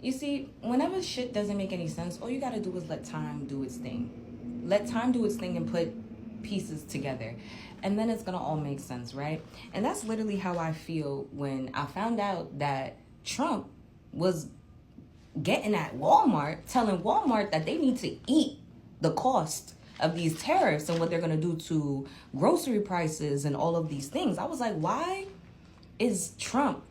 You see, whenever shit doesn't make any sense, all you gotta do is let time do its thing. Let time do its thing and put pieces together. And then it's gonna all make sense, right? And that's literally how I feel when I found out that Trump was getting at Walmart, telling Walmart that they need to eat the cost of these tariffs and what they're gonna do to grocery prices and all of these things. I was like, why is Trump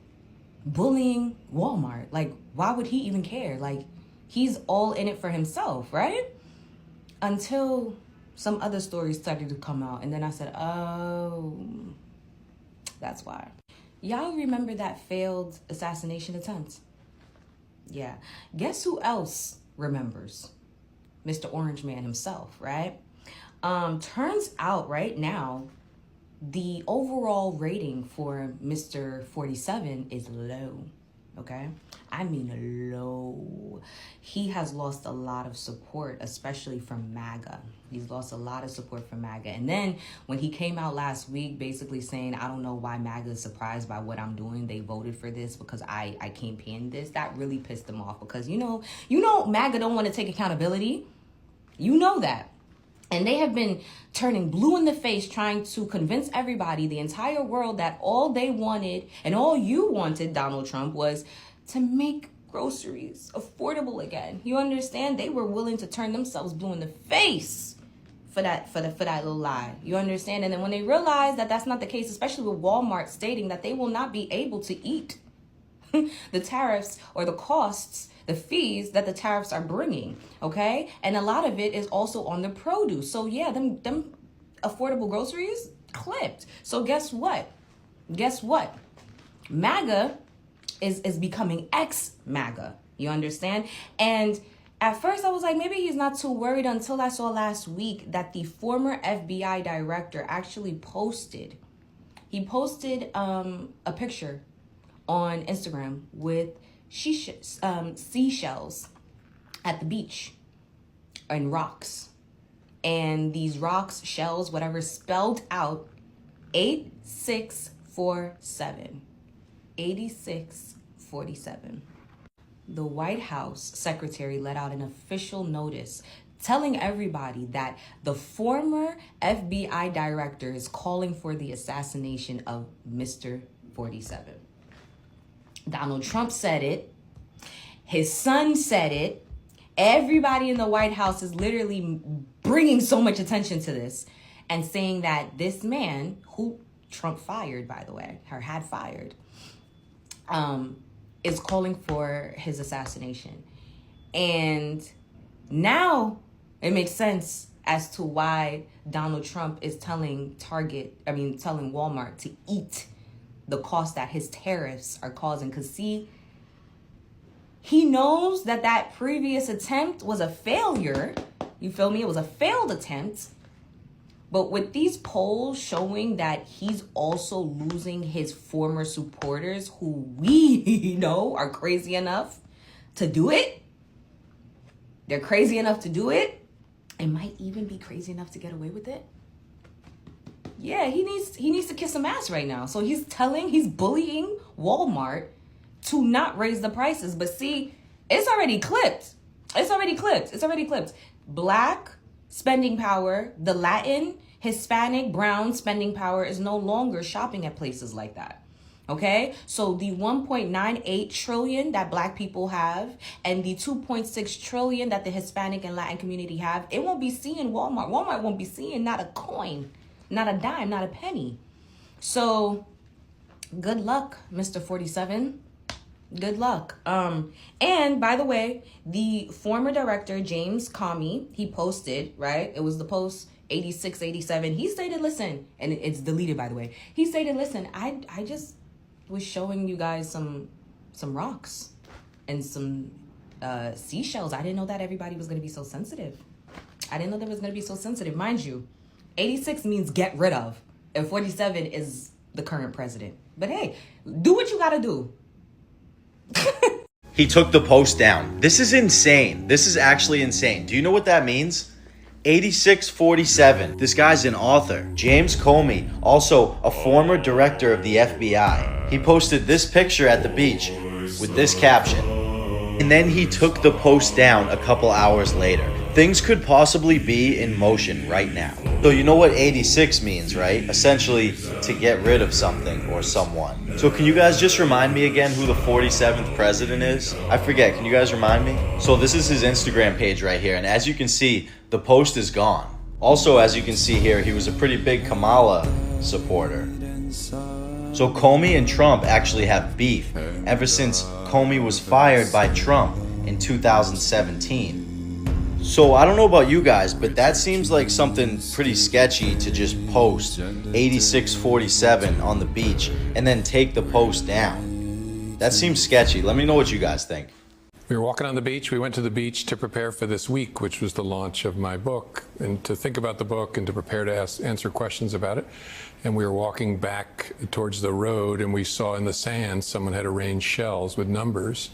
bullying Walmart? Like, why would he even care? Like, he's all in it for himself, right? Until some other stories started to come out, and then I said, oh, that's why. Y'all remember that failed assassination attempt? Yeah. Guess who else remembers? Mr. Orange Man himself, right? Turns out right now, the overall rating for Mr. 47 is low, okay? I mean low. He has lost a lot of support, especially from MAGA. He's lost a lot of support from MAGA. And then when he came out last week basically saying, I don't know why MAGA is surprised by what I'm doing. They voted for this because I campaigned this. That really pissed them off because, you know, MAGA don't want to take accountability. You know that. And they have been turning blue in the face, trying to convince everybody, the entire world, that all they wanted and all you wanted, Donald Trump, was to make groceries affordable again. You understand? They were willing to turn themselves blue in the face for that little lie. You understand? And then when they realized that that's not the case, especially with Walmart stating that they will not be able to eat the tariffs or the costs, the fees that the tariffs are bringing, okay? And a lot of it is also on the produce. So yeah, them affordable groceries clipped. So guess what? MAGA is becoming ex-MAGA. You understand? And at first I was like, maybe he's not too worried until I saw last week that the former FBI director actually posted. He posted a picture on Instagram with seashells at the beach and rocks. And these rocks, shells, whatever, spelled out 8647. 8647. The White House secretary let out an official notice telling everybody that the former FBI director is calling for the assassination of Mr. 47. Donald Trump said it. His son said it. Everybody in the White House is literally bringing so much attention to this and saying that this man, who Trump fired, by the way, or had fired, is calling for his assassination. And now it makes sense as to why Donald Trump is telling Walmart to eat the cost that his tariffs are causing. Because see, he knows that previous attempt was a failure. You feel me? It was a failed attempt. But with these polls showing that he's also losing his former supporters who we know are crazy enough to do it. They're crazy enough to do it. And might even be crazy enough to get away with it. Yeah, he needs to kiss some ass right now. So he's bullying Walmart to not raise the prices. But see, it's already clipped. Black spending power, the Latin, Hispanic, brown spending power is no longer shopping at places like that. Okay? So the 1.98 trillion that black people have and the 2.6 trillion that the Hispanic and Latin community have, it won't be seeing Walmart. Walmart won't be seeing not a coin. Not a dime, not a penny. So, good luck, Mr. 47. Good luck. And by the way, the former director, James Comey, he posted, right? It was the post 8687. He stated, listen, and it's deleted, by the way. He stated, listen, I just was showing you guys some rocks and some seashells. I didn't know that everybody was going to be so sensitive. Mind you, 86 means get rid of, and 47 is the current president. But hey, do what you gotta do. He took the post down. This is insane. This is actually insane. Do you know what that means? 8647. This guy's an author. James Comey, also a former director of the FBI. He posted this picture at the beach with this caption. In and then he took the post down a couple hours later. Things could possibly be in motion right now. So you know what 86 means, right? Essentially, to get rid of something or someone. So can you guys just remind me again who the 47th president is? I forget, can you guys remind me? So this is his Instagram page right here, and as you can see, the post is gone. Also, as you can see here, he was a pretty big Kamala supporter. So Comey and Trump actually have beef ever since Comey was fired by Trump in 2017. So I don't know about you guys, but that seems like something pretty sketchy to just post 8647 on the beach and then take the post down. That seems sketchy. Let me know what you guys think. We were walking on the beach. We went to the beach to prepare for this week, which was the launch of my book, and to think about the book and to prepare to answer questions about it. And we were walking back towards the road, and we saw in the sand someone had arranged shells with numbers.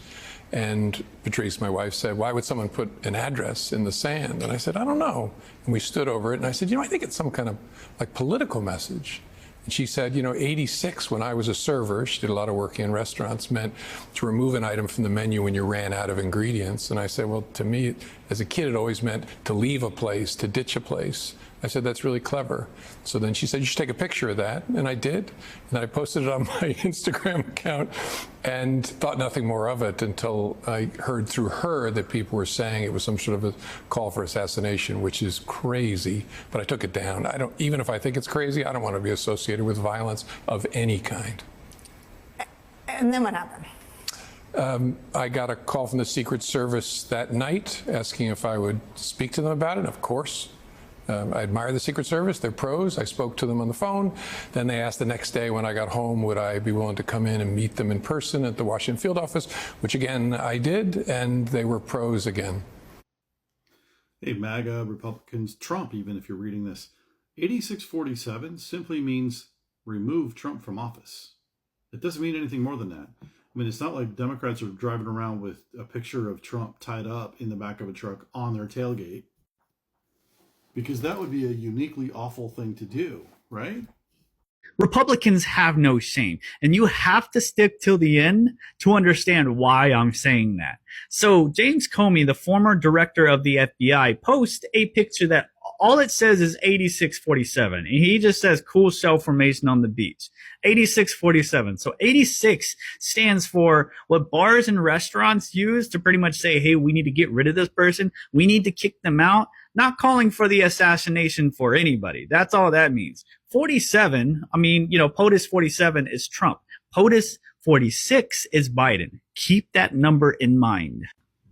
And Patrice, my wife, said, "Why would someone put an address in the sand?" And I said, "I don't know." And we stood over it, and I said, "I think it's some kind of like political message." And she said, 86, when I was a server, she did a lot of work in restaurants, meant to remove an item from the menu when you ran out of ingredients. And I said, well, to me, as a kid, it always meant to leave a place, to ditch a place. I said, that's really clever. So then she said, you should take a picture of that. And I did. And I posted it on my Instagram account and thought nothing more of it until I heard through her that people were saying it was some sort of a call for assassination, which is crazy. But I took it down. Even if I think it's crazy, I don't want to be associated with violence of any kind. And then what happened? I got a call from the Secret Service that night asking if I would speak to them about it. Of course. I admire the Secret Service, they're pros. I spoke to them on the phone. Then they asked the next day when I got home, would I be willing to come in and meet them in person at the Washington field office, which again, I did, and they were pros again. Hey, MAGA, Republicans, Trump, even if you're reading this, 8647 simply means remove Trump from office. It doesn't mean anything more than that. I mean, it's not like Democrats are driving around with a picture of Trump tied up in the back of a truck on their tailgate. Because that would be a uniquely awful thing to do, right? Republicans have no shame, and you have to stick till the end to understand why I'm saying that. So James Comey, the former director of the FBI, posts a picture that all it says is 8647. And he just says cool shell formation on the beach. 8647. So 86 stands for what bars and restaurants use to pretty much say, hey, we need to get rid of this person. We need to kick them out. Not calling for the assassination for anybody. That's all that means. 47, POTUS 47 is Trump. POTUS 46 is Biden. Keep that number in mind.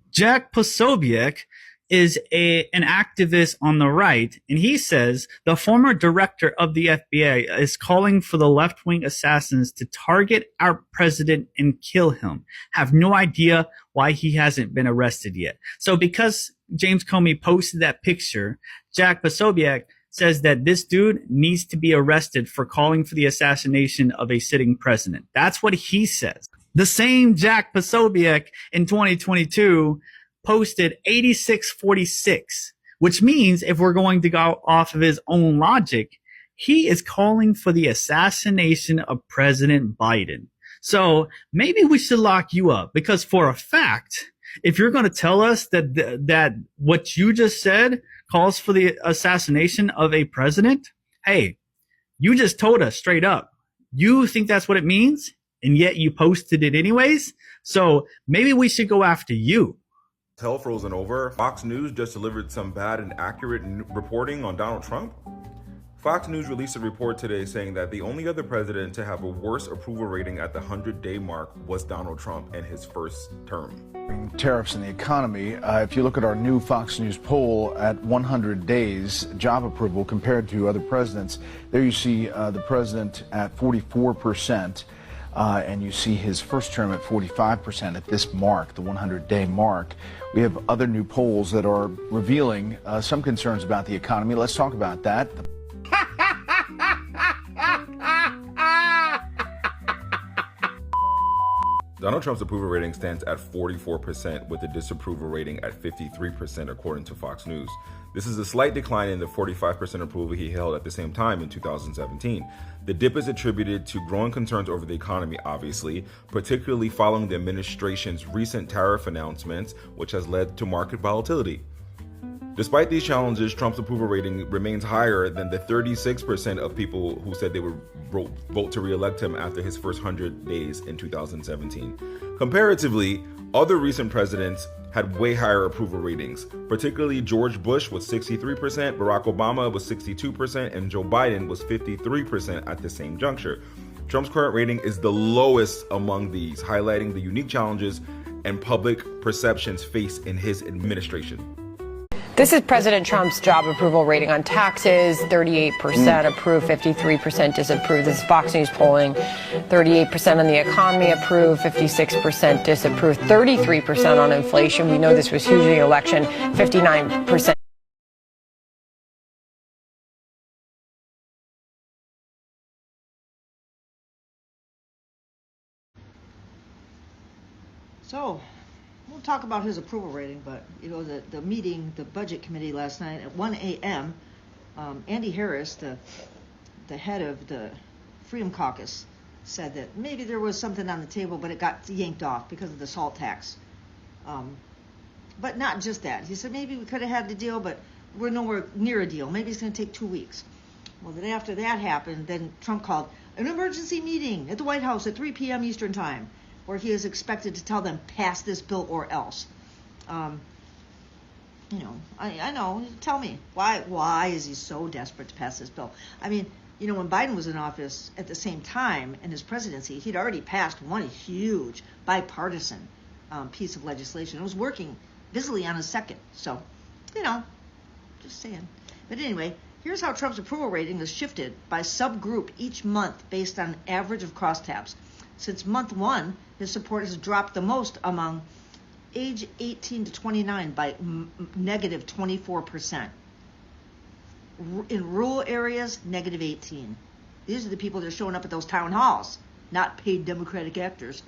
Jack Posobiec is an activist on the right, and he says the former director of the FBI is calling for the left-wing assassins to target our president and kill him. Have no idea why he hasn't been arrested yet. So because James Comey posted that picture, Jack Posobiec says that this dude needs to be arrested for calling for the assassination of a sitting president. That's what he says. The same Jack Posobiec in 2022 posted 8646, which means if we're going to go off of his own logic, he is calling for the assassination of President Biden. So maybe we should lock you up, because for a fact, if you're going to tell us that what you just said calls for the assassination of a president, hey, you just told us straight up. You think that's what it means, and yet you posted it anyways. So maybe we should go after you. Hell frozen over. Fox News just delivered some bad and accurate reporting on Donald Trump. Fox News released a report today saying that the only other president to have a worse approval rating at the 100-day mark was Donald Trump in his first term. Tariffs in the economy. If you look at our new Fox News poll at 100 days job approval compared to other presidents, there you see the president at 44%. And you see his first term at 45% at this mark, the 100-day mark. We have other new polls that are revealing some concerns about the economy. Let's talk about that. Donald Trump's approval rating stands at 44%, with the disapproval rating at 53%, according to Fox News. This is a slight decline in the 45% approval he held at the same time in 2017. The dip is attributed to growing concerns over the economy, obviously, particularly following the administration's recent tariff announcements, which has led to market volatility. Despite these challenges, Trump's approval rating remains higher than the 36% of people who said they would vote to re-elect him after his first 100 days in 2017. Comparatively, other recent presidents had way higher approval ratings, particularly George Bush was 63%, Barack Obama was 62%, and Joe Biden was 53% at the same juncture. Trump's current rating is the lowest among these, highlighting the unique challenges and public perceptions faced in his administration. This is President Trump's job approval rating on taxes. 38% approve, 53% disapprove. This is Fox News polling. 38% on the economy approve, 56% disapprove, 33% on inflation. We know this was huge in the election, 59%. So, we'll talk about his approval rating, but the meeting, the budget committee last night at 1 a.m., Andy Harris, the head of the Freedom Caucus, said that maybe there was something on the table, but it got yanked off because of the SALT tax. But not just that. He said maybe we could have had the deal, but we're nowhere near a deal. Maybe it's going to take 2 weeks. Well, then after that happened, then Trump called an emergency meeting at the White House at 3 p.m. Eastern Time, where he is expected to tell them, pass this bill or else. I know, tell me, why is he so desperate to pass this bill? I mean, when Biden was in office at the same time in his presidency, he'd already passed one huge bipartisan piece of legislation. It was working busily on a second. So, just saying. But anyway, here's how Trump's approval rating is shifted by subgroup each month based on average of crosstabs. Since month one, his support has dropped the most among age 18 to 29 by negative 24%. In rural areas, negative 18. These are the people that are showing up at those town halls, not paid Democratic actors.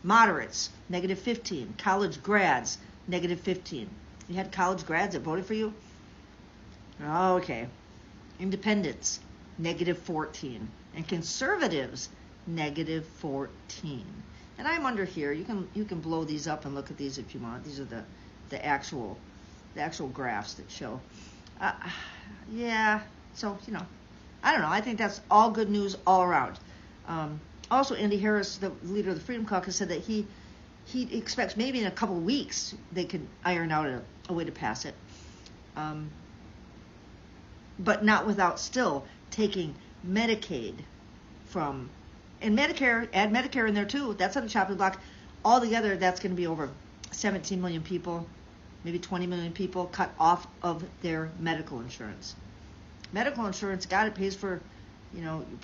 Moderates, negative 15. College grads, negative 15. You had college grads that voted for you? Okay. Independents, negative 14. And conservatives, negative 14. And I'm under here. You can blow these up and look at these if you want. These are the actual graphs that show. Yeah. So I don't know. I think that's all good news all around. Also, Andy Harris, the leader of the Freedom Caucus, said that he expects maybe in a couple of weeks they could iron out a way to pass it, but not without still taking Medicaid from. And Medicare, add Medicare in there too. That's on the chopping block. Altogether, that's going to be over 17 million people, maybe 20 million people cut off of their medical insurance. Medical insurance, it pays for,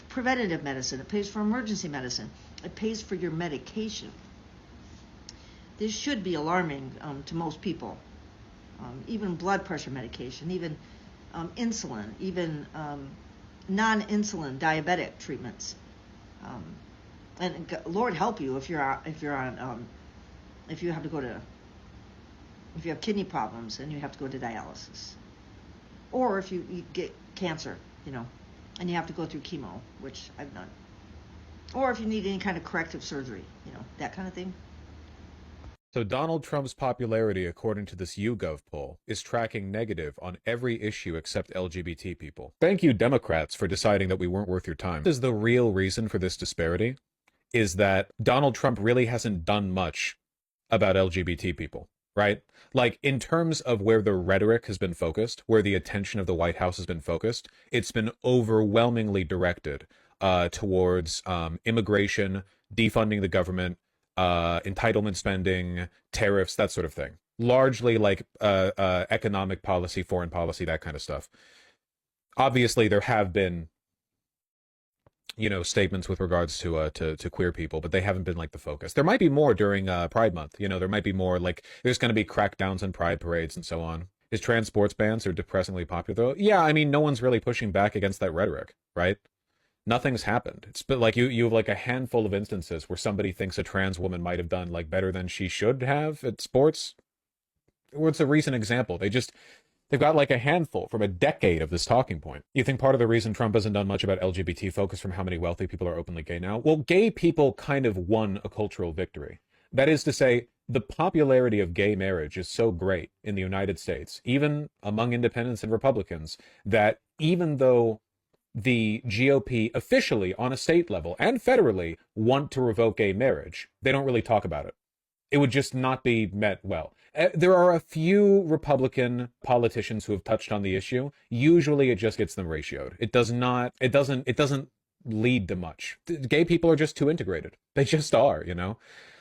preventative medicine. It pays for emergency medicine. It pays for your medication. This should be alarming to most people. Even blood pressure medication, even insulin, even non-insulin diabetic treatments. And Lord help you if you have kidney problems and you have to go to dialysis, or if you get cancer, and you have to go through chemo, which I've done, or if you need any kind of corrective surgery, that kind of thing. So Donald Trump's popularity, according to this YouGov poll, is tracking negative on every issue except LGBT people. Thank you, Democrats, for deciding that we weren't worth your time. This is the real reason for this disparity, is that Donald Trump really hasn't done much about LGBT people, right? Like, in terms of where the rhetoric has been focused, where the attention of the White House has been focused, it's been overwhelmingly directed towards immigration, defunding the government, entitlement spending, tariffs, that sort of thing. Largely like economic policy, foreign policy, that kind of stuff. Obviously, there have been, statements with regards to queer people, but they haven't been like the focus. There might be more during Pride Month. There might be more, like, there's going to be crackdowns on pride parades and so on. His trans sports bans are depressingly popular, though. Yeah, I mean, no one's really pushing back against that rhetoric, right? Nothing's happened. It's been like you have like a handful of instances where somebody thinks a trans woman might have done like better than she should have at sports. What's a recent example? They've got like a handful from a decade of this talking point. You think part of the reason Trump hasn't done much about LGBT focus from how many wealthy people are openly gay now? Well, gay people kind of won a cultural victory. That is to say, the popularity of gay marriage is so great in the United States, even among independents and Republicans, that even though the GOP officially on a state level and federally want to revoke gay marriage, they don't really talk about it. It would just not be met well. There are a few Republican politicians who have touched on the issue. Usually it just gets them ratioed. It doesn't lead to much. Gay people are just too integrated. They just are, you know?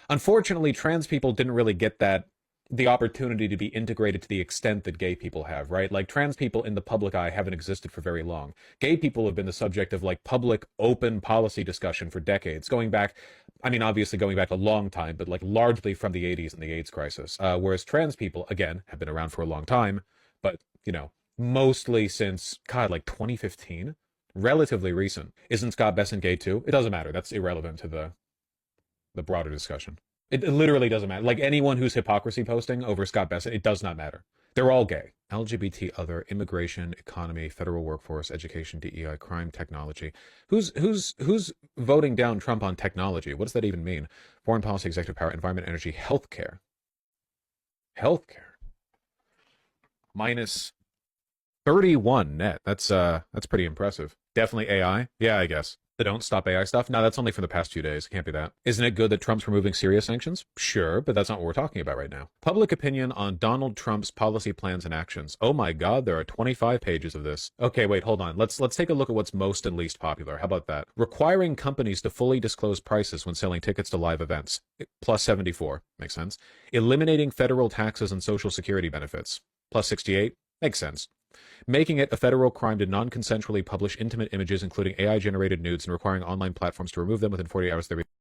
Unfortunately, trans people didn't really get the opportunity to be integrated to the extent that gay people have, right? Like, trans people in the public eye haven't existed for very long. Gay people have been the subject of like public open policy discussion for decades, going back, I mean, obviously going back a long time, but like largely from the 80s and the AIDS crisis. Whereas trans people, again, have been around for a long time, but, you know, mostly since, God, like 2015? Relatively recent. Isn't Scott Besson gay too? It doesn't matter. That's irrelevant to the broader discussion. It literally doesn't matter. Like, anyone who's hypocrisy posting over Scott Besson, it does not matter. They're all gay. LGBT, other, immigration, economy, federal workforce, education, DEI, crime, technology. Who's voting down Trump on technology? What does that even mean? Foreign policy, executive power, environment, energy, healthcare. Healthcare. Minus 31 net. That's pretty impressive. Definitely AI. Yeah, I guess. The don't stop AI stuff? No, that's only from the past few days. It can't be that. Isn't it good that Trump's removing serious sanctions? Sure, but that's not what we're talking about right now. Public opinion on Donald Trump's policy plans and actions. Oh my God, there are 25 pages of this. Okay, wait, hold on. Let's take a look at what's most and least popular. How about that? Requiring companies to fully disclose prices when selling tickets to live events. Plus 74. Makes sense. Eliminating federal taxes and Social Security benefits. Plus 68. Makes sense. Making it a federal crime to non-consensually publish intimate images, including AI-generated nudes, and requiring online platforms to remove them within 48 hours of their